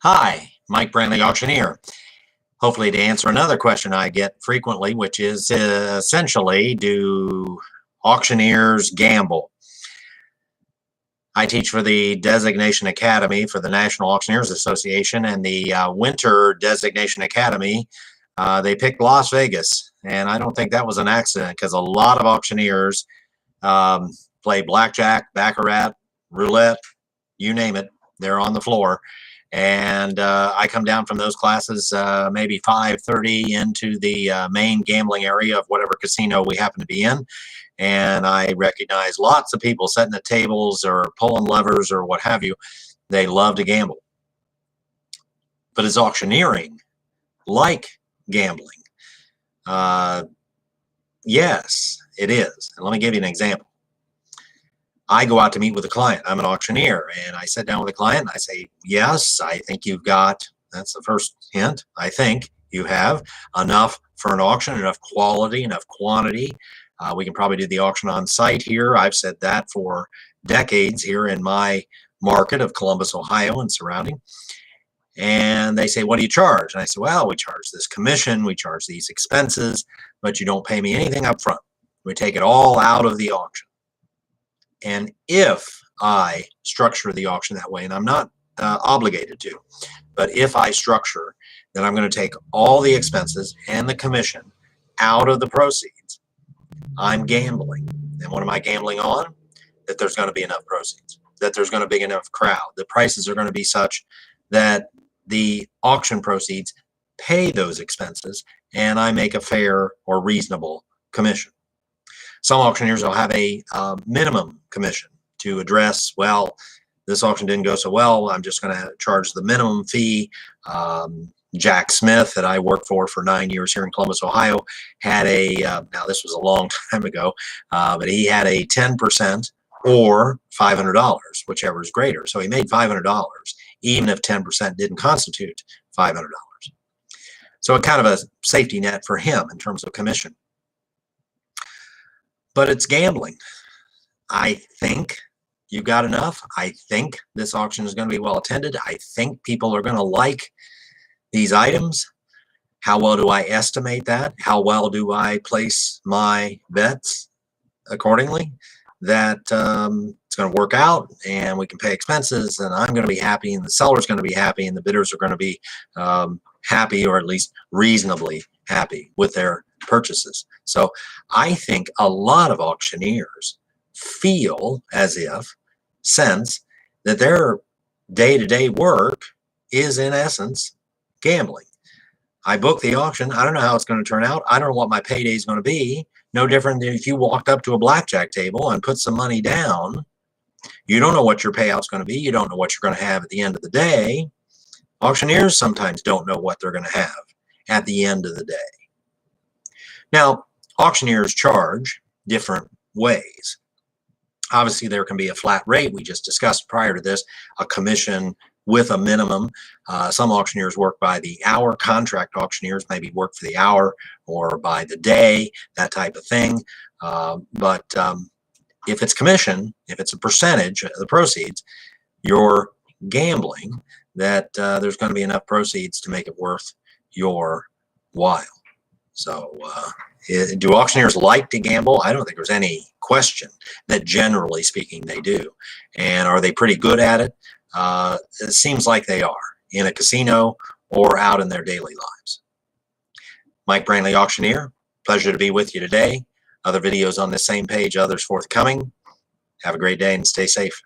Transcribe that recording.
Hi, Mike Brantley, Auctioneer. Hopefully to answer another question I get frequently, which is essentially, do auctioneers gamble? I teach for the Designation Academy for the National Auctioneers Association, and the Winter Designation Academy, they picked Las Vegas. And I don't think that was an accident, because a lot of auctioneers play blackjack, baccarat, roulette, you name it, they're on the floor. And I come down from those classes maybe 5:30 into the main gambling area of whatever casino we happen to be in. And I recognize lots of people sitting at tables or pulling levers or what have you. They love to gamble. But is auctioneering like gambling? Yes, it is. And let me give you an example. I go out to meet with a client. I'm an auctioneer, and I sit down with a client and I say, yes, I think you've got, that's the first hint, I think you have enough for an auction, enough quality, enough quantity. We can probably do the auction on site here. I've said that for decades here in my market of Columbus, Ohio and surrounding. And they say, what do you charge? And I say, well, we charge this commission, we charge these expenses, but you don't pay me anything up front. We take it all out of the auction. And if I structure the auction that way, and I'm not obligated to, but if I structure, then I'm going to take all the expenses and the commission out of the proceeds. I'm gambling. And what am I gambling on? That there's going to be enough proceeds, that there's going to be enough crowd, the prices are going to be such that the auction proceeds pay those expenses, and I make a fair or reasonable commission. Some auctioneers will have a minimum commission to address, well, this auction didn't go so well, I'm just going to charge the minimum fee. Jack Smith, that I worked for 9 years here in Columbus, Ohio, had a, now this was a long time ago, but he had a 10% or $500, whichever is greater. So he made $500, even if 10% didn't constitute $500. So a kind of a safety net for him in terms of commission. But it's gambling. I think you've got enough. I think this auction is going to be well attended. I think people are going to like these items. How well do I estimate that? How well do I place my bets accordingly? That it's going to work out and we can pay expenses and I'm going to be happy and the seller's going to be happy and the bidders are going to be happy, or at least reasonably happy with their purchases. So I think a lot of auctioneers feel as if, sense that their day-to-day work is in essence gambling. I book the auction. I don't know how it's going to turn out. I don't know what my payday is going to be. No different than if you walked up to a blackjack table and put some money down. You don't know what your payout's going to be. You don't know what you're going to have at the end of the day. Auctioneers sometimes don't know what they're going to have at the end of the day. Now, auctioneers charge different ways. Obviously, there can be a flat rate. We just discussed prior to this, a commission with a minimum. Some auctioneers work by the hour. Contract auctioneers maybe work for the hour or by the day, that type of thing. But if it's commission, if it's a percentage of the proceeds, you're gambling that there's going to be enough proceeds to make it worth your while. So do auctioneers like to gamble? I don't think there's any question that generally speaking they do. And are they pretty good at it? It seems like they are in a casino or out in their daily lives. Mike Brantley, Auctioneer. Pleasure to be with you today. Other videos on this same page, others forthcoming. Have a great day and stay safe.